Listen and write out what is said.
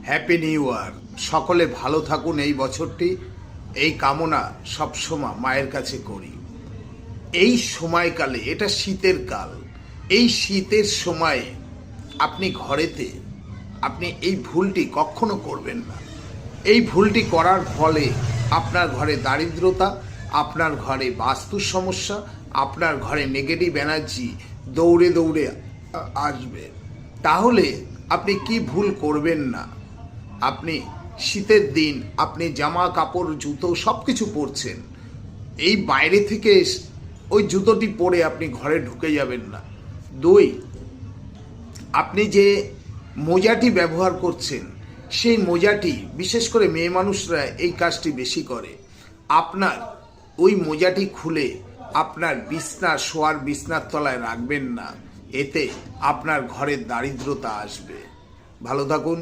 Happy new year. সকলে ভালো থাকুন এই বছরটি, এই কামনা সবসময় মায়ের কাছে করি। এই সময়কালে, এটা শীতের কাল, এই শীতের সময়ে আপনি ঘরেতে আপনি এই ভুলটি কখনো করবেন না। এই ভুলটি করার ফলে আপনার ঘরে দারিদ্রতা, আপনার ঘরে বাস্তুর সমস্যা, আপনার ঘরে নেগেটিভ এনার্জি দৌড়ে দৌড়ে আসবে। তাহলে আপনি কি ভুল করবেন না? আপনি শীতের দিন আপনি জামা কাপড় জুতো সব কিছু পরছেন, এই বাইরে থেকে ওই জুতোটি পরে আপনি ঘরে ঢুকে যাবেন না। দুই, আপনি যে মোজাটি ব্যবহার করছেন সেই মোজাটি, বিশেষ করে মেয়ে মানুষরা এই কাজটি বেশি করে, আপনার ওই মোজাটি খুলে আপনার শোয়ার বিছনার তলায় রাখবেন না। এতে আপনার ঘরের দারিদ্রতা আসবে। ভালো থাকুন।